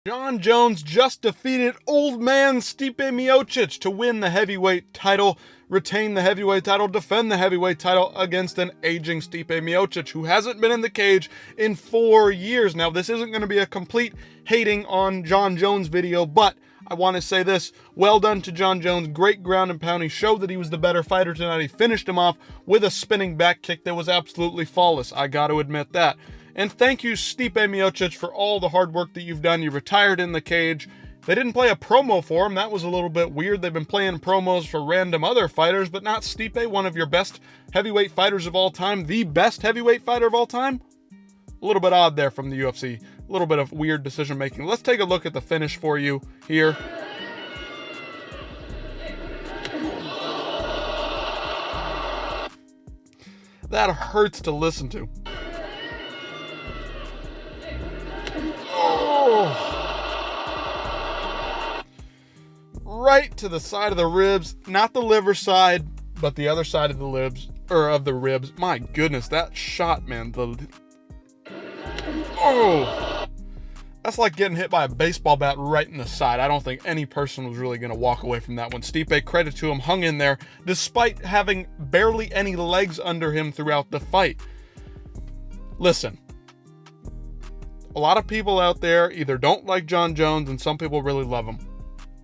Jon Jones just defeated old man Stipe Miocic to win the heavyweight title, retain the heavyweight title, defend the heavyweight title against an aging Stipe Miocic who hasn't been in the cage in 4 years. Now, this isn't going to be a complete hating on Jon Jones video, but I want to say this. Well done to Jon Jones. Great ground and pound. He showed that he was the better fighter tonight. He finished him off with a spinning back kick that was absolutely flawless. I got to admit that. And thank you, Stipe Miocic, for all the hard work that you've done. You retired in the cage. They didn't play a promo for him. That was a little bit weird. They've been playing promos for random other fighters, but not Stipe, one of your best heavyweight fighters of all time, the best heavyweight fighter of all time. A little bit odd there from the UFC. A little bit of weird decision making. Let's take a look at the finish for you here. That hurts to listen to. Right to the side of the ribs, not the liver side, but the other side of the ribs, My goodness, that shot, man. That's like getting hit by a baseball bat right in the side. I don't think any person was really going to walk away from that one. Stipe, credit to him, hung in there despite having barely any legs under him throughout the fight. Listen. A lot of people out there either don't like Jon Jones and some people really love him.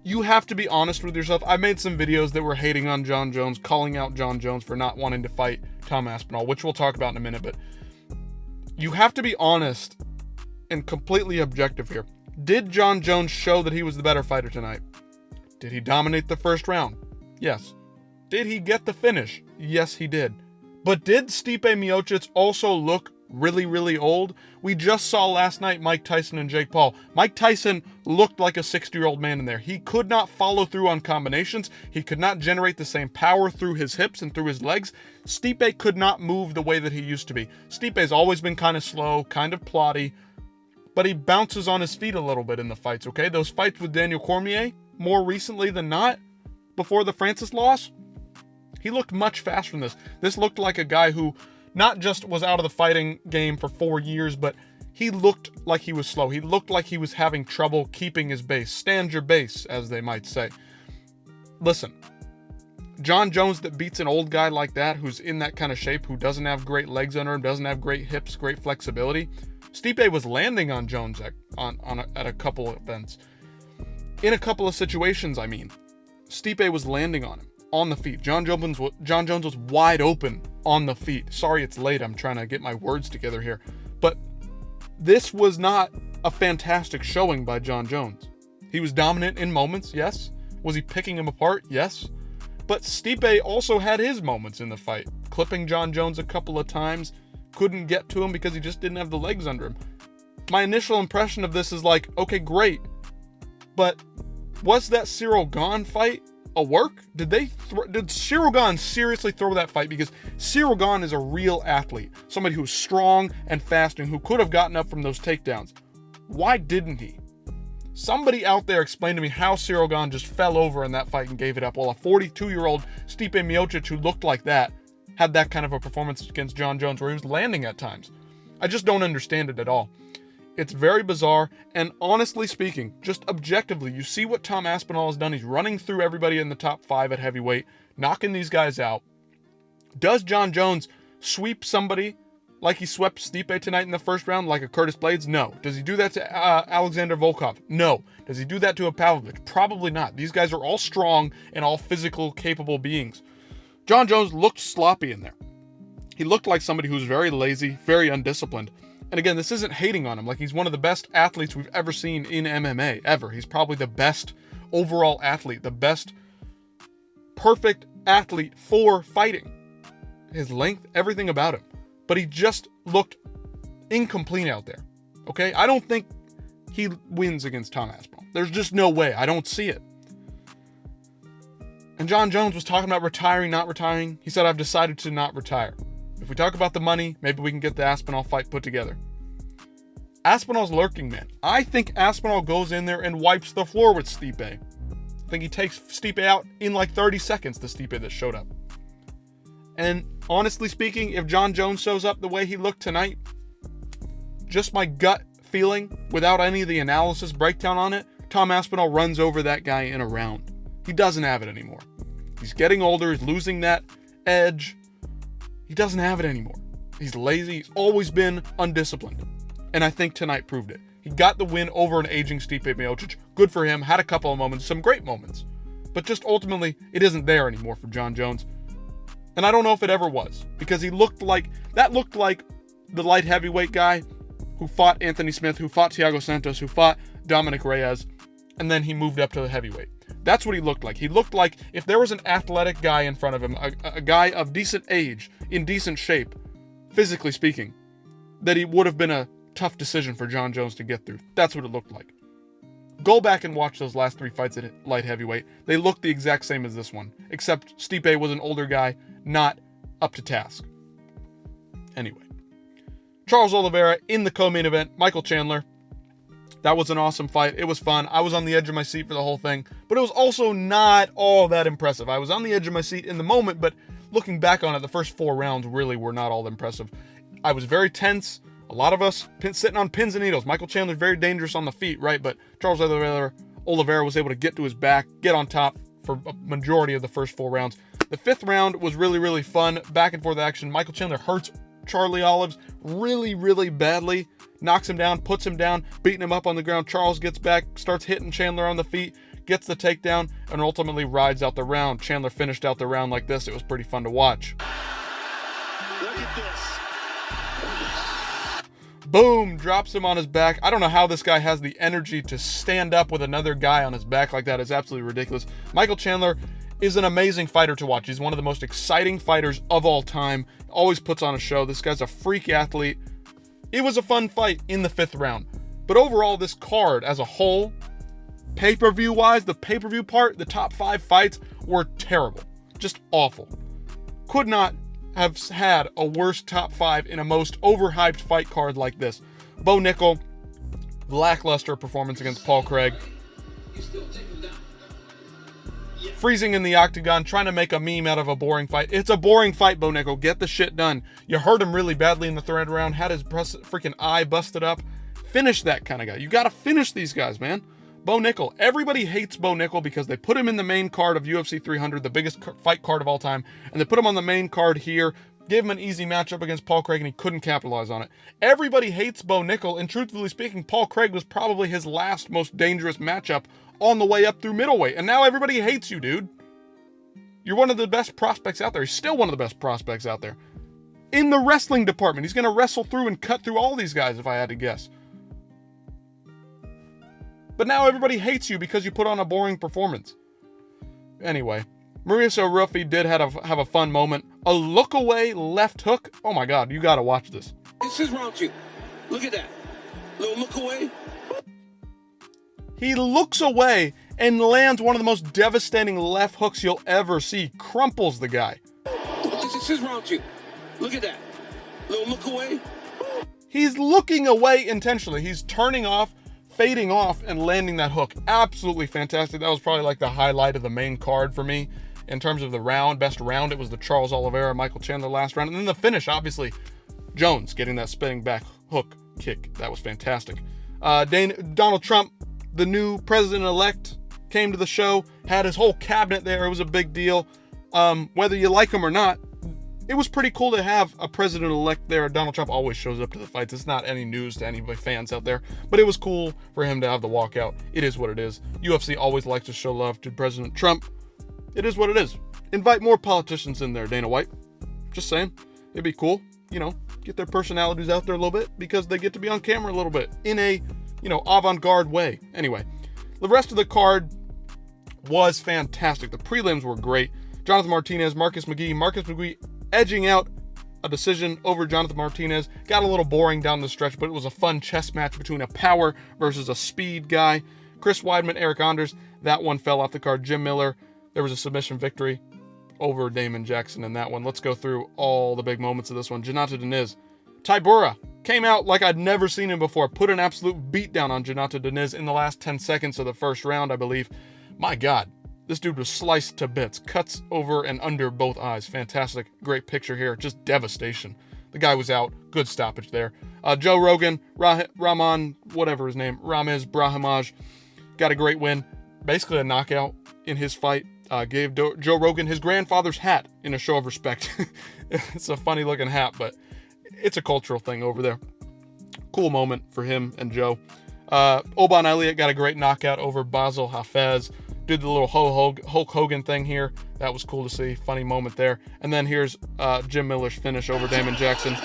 You have to be honest with yourself. I made some videos that were hating on Jon Jones, calling out Jon Jones for not wanting to fight Tom Aspinall, which we'll talk about in a minute, but you have to be honest and completely objective here. Did Jon Jones show that he was the better fighter tonight? Did he dominate the first round? Yes. Did he get the finish? Yes, he did. But did Stipe Miocic also look really, really old? We just saw last night Mike Tyson and Jake Paul. Mike Tyson looked like a 60-year-old man in there. He could not follow through on combinations. He could not generate the same power through his hips and through his legs. Stipe could not move the way that he used to be. Stipe's always been kind of slow, kind of plotty, but he bounces on his feet a little bit in the fights, okay? Those fights with Daniel Cormier, more recently than not, before the Francis loss, he looked much faster than this. This looked like a guy who not just was out of the fighting game for 4 years, but he looked like he was slow. He looked like he was having trouble keeping his base. Stand your base, as they might say. Listen, Jon Jones that beats an old guy like that, who's in that kind of shape, who doesn't have great legs under him, doesn't have great hips, great flexibility. Stipe was landing on Jones at a couple of events. In a couple of situations, I mean. Stipe was landing on him. On the feet. Jon Jones was wide open on the feet. Sorry it's late. I'm trying to get my words together here. But this was not a fantastic showing by Jon Jones. He was dominant in moments, yes. Was he picking him apart? Yes. But Stipe also had his moments in the fight. Clipping Jon Jones a couple of times. Couldn't get to him because he just didn't have the legs under him. My initial impression of this is like, okay, great. But was that Ciryl Gane fight a work? Did Ciryl Gane seriously throw that fight? Because Ciryl Gane is a real athlete, somebody who's strong and fast and who could have gotten up from those takedowns. Why didn't he? Somebody out there explain to me how Ciryl Gane just fell over in that fight and gave it up, while a 42-year-old Stipe Miocic who looked like that had that kind of a performance against Jon Jones where he was landing at times. I just don't understand it at all. It's very bizarre, and honestly speaking, just objectively, you see what Tom Aspinall has done. He's running through everybody in the top 5 at heavyweight, knocking these guys out. Does Jon Jones sweep somebody like he swept Stipe tonight in the first round, like a Curtis Blades? No. Does he do that to Alexander Volkov? No. Does he do that to a Pavlovich? Probably not. These guys are all strong and all physical, capable beings. Jon Jones looked sloppy in there. He looked like somebody who's very lazy, very undisciplined. And again, this isn't hating on him. Like, he's one of the best athletes we've ever seen in MMA, ever. He's probably the best overall athlete, the best perfect athlete for fighting. His length, everything about him. But he just looked incomplete out there. Okay? I don't think he wins against Tom Aspinall. There's just no way. I don't see it. And Jon Jones was talking about retiring, not retiring. He said, I've decided to not retire. If we talk about the money, maybe we can get the Aspinall fight put together. Aspinall's lurking, man. I think Aspinall goes in there and wipes the floor with Stipe. I think he takes Stipe out in like 30 seconds, the Stipe that showed up. And honestly speaking, if Jon Jones shows up the way he looked tonight, just my gut feeling, without any of the analysis breakdown on it, Tom Aspinall runs over that guy in a round. He doesn't have it anymore. He's getting older. He's losing that edge. He doesn't have it anymore. He's lazy. He's always been undisciplined. And I think tonight proved it. He got the win over an aging Stipe Miocic. Good for him. Had a couple of moments, some great moments. But just ultimately, it isn't there anymore for Jon Jones. And I don't know if it ever was. Because he looked like the light heavyweight guy who fought Anthony Smith, who fought Thiago Santos, who fought Dominic Reyes. And then he moved up to the heavyweight. That's what he looked like. He looked like if there was an athletic guy in front of him, a guy of decent age, in decent shape, physically speaking, that he would have been a tough decision for Jon Jones to get through. That's what it looked like. Go back and watch those last 3 fights at light heavyweight. They looked the exact same as this one, except Stipe was an older guy, not up to task. Anyway, Charles Oliveira in the co-main event, Michael Chandler. That was an awesome fight. It was fun. I was on the edge of my seat for the whole thing, but it was also not all that impressive. I was on the edge of my seat in the moment, but looking back on it, the first 4 rounds really were not all that impressive. I was very tense. A lot of us sitting on pins and needles. Michael Chandler's very dangerous on the feet, right? But Charles Oliveira was able to get to his back, get on top for a majority of the first 4 rounds. The 5th round was really, really fun. Back and forth action. Michael Chandler hurts Charlie Olives really, really badly. Knocks him down, puts him down, beating him up on the ground. Charles gets back, starts hitting Chandler on the feet, gets the takedown, and ultimately rides out the round. Chandler finished out the round like this. It was pretty fun to watch. Look at this. Boom, drops him on his back. I don't know how this guy has the energy to stand up with another guy on his back like that. It's absolutely ridiculous. Michael Chandler is an amazing fighter to watch. He's one of the most exciting fighters of all time. Always puts on a show. This guy's a freak athlete. It was a fun fight in the 5th round. But overall, this card as a whole, pay-per-view wise, the pay-per-view part, the top 5 fights were terrible. Just awful. Could not have had a worse top 5 in a most overhyped fight card like this. Bo Nickel, lackluster performance against Paul Craig. Freezing in the octagon, trying to make a meme out of a boring fight. It's a boring fight, Bo Nickel. Get the shit done. You hurt him really badly in the 3rd round, had his freaking eye busted up. Finish that kind of guy. You got to finish these guys, man. Bo Nickel. Everybody hates Bo Nickel because they put him in the main card of UFC 300, the biggest fight card of all time, and they put him on the main card here, gave him an easy matchup against Paul Craig, and he couldn't capitalize on it. Everybody hates Bo Nickel, and truthfully speaking, Paul Craig was probably his last most dangerous matchup on the way up through middleweight, and now everybody hates you, dude. You're one of the best prospects out there. He's still one of the best prospects out there. In the wrestling department, he's going to wrestle through and cut through all these guys, if I had to guess. But now everybody hates you because you put on a boring performance. Anyway, Mauricio Ruffi did have a fun moment. A look away left hook. Oh my God, you got to watch this. This is round 2. Look at that. Little look away. He looks away and lands one of the most devastating left hooks you'll ever see. Crumples the guy. This is round 2. Look at that. Little look away. He's looking away intentionally. He's turning off, fading off, and landing that hook. Absolutely fantastic. That was probably like the highlight of the main card for me. In terms of the round, best round, it was the Charles Oliveira, Michael Chandler last round. And then the finish, obviously, Jones getting that spinning back hook kick. That was fantastic. Donald Trump, the new president-elect, came to the show, had his whole cabinet there. It was a big deal. Whether you like him or not, it was pretty cool to have a president-elect there. Donald Trump always shows up to the fights. It's not any news to any fans out there, but it was cool for him to have the walkout. It is what it is. UFC always likes to show love to President Trump. It is what it is. Invite more politicians in there, Dana White. Just saying. It'd be cool, get their personalities out there a little bit because they get to be on camera a little bit in a, avant-garde way. Anyway, the rest of the card was fantastic. The prelims were great. Jonathan Martinez, Marcus McGee edging out a decision over Jonathan Martinez. Got a little boring down the stretch, but it was a fun chess match between a power versus a speed guy. Chris Weidman, Eric Anders, that one fell off the card. Jim Miller, there was a submission victory over Damon Jackson in that one. Let's go through all the big moments of this one. Jonathan Deniz. Tybura came out like I'd never seen him before. Put an absolute beatdown on Jonathan Deniz in the last 10 seconds of the first round, I believe. My God, this dude was sliced to bits. Cuts over and under both eyes. Fantastic. Great picture here. Just devastation. The guy was out. Good stoppage there. Joe Rogan, Rahman, whatever his name, Ramiz Brahimaj, got a great win. Basically a knockout in his fight. Gave Joe Rogan his grandfather's hat in a show of respect. It's a funny looking hat, but it's a cultural thing over there. Cool moment for him and Joe. Oban Elliott got a great knockout over Basil Hafez. Did the little Hulk Hogan thing here. That was cool to see. Funny moment there. And then here's Jim Miller's finish over Damon Jackson.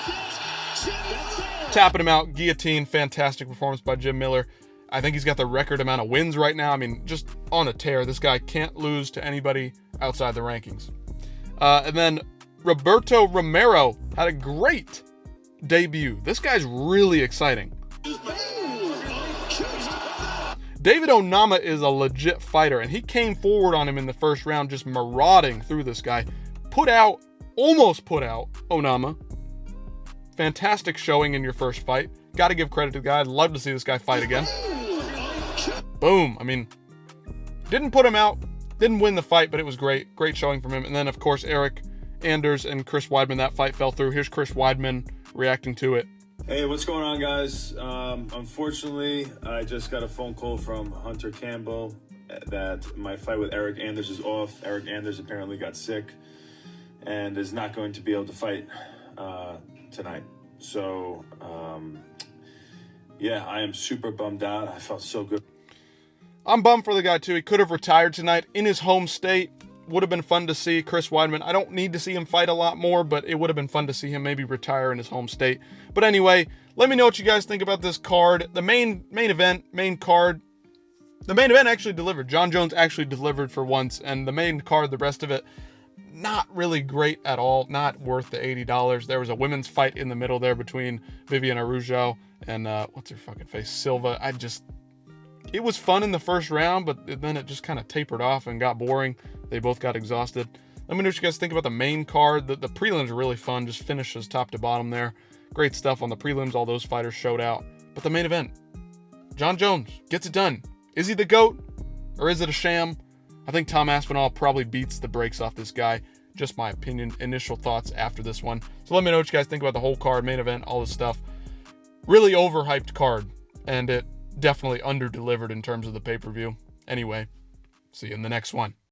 Tapping him out. Guillotine. Fantastic performance by Jim Miller. I think he's got the record amount of wins right now. I mean, just on a tear. This guy can't lose to anybody outside the rankings. And then Roberto Romero had a great debut. This guy's really exciting. David Onama is a legit fighter, and he came forward on him in the first round, just marauding through this guy. Almost put out Onama. Fantastic showing in your first fight. Got to give credit to the guy. I'd love to see this guy fight again. Boom. I mean, didn't put him out, didn't win the fight, but it was great. Great showing from him. And then, of course, Eric Anders and Chris Weidman, that fight fell through. Here's Chris Weidman reacting to it. Hey, what's going on, guys? Unfortunately, I just got a phone call from Hunter Campbell that my fight with Eric Anders is off. Eric Anders apparently got sick and is not going to be able to fight tonight. So, yeah, I am super bummed out. I felt so good. I'm bummed for the guy, too. He could have retired tonight in his home state. Would have been fun to see Chris Weidman. I don't need to see him fight a lot more, but it would have been fun to see him maybe retire in his home state. But anyway, let me know what you guys think about this card. The main event actually delivered. John Jones actually delivered for once, and the main card, the rest of it, not really great at all. Not worth the $80. There was a women's fight in the middle there between Vivian Araujo and what's her fucking face, Silva. It was fun in the first round, but then it just kind of tapered off and got boring. They both got exhausted. Let me know what you guys think about the main card. The prelims are really fun. Just finishes top to bottom there. Great stuff on the prelims. All those fighters showed out. But the main event, John Jones gets it done. Is he the GOAT or is it a sham? I think Tom Aspinall probably beats the brakes off this guy. Just my opinion, initial thoughts after this one. So let me know what you guys think about the whole card, main event, all this stuff. Really overhyped card, and it definitely under-delivered in terms of the pay-per-view. Anyway, see you in the next one.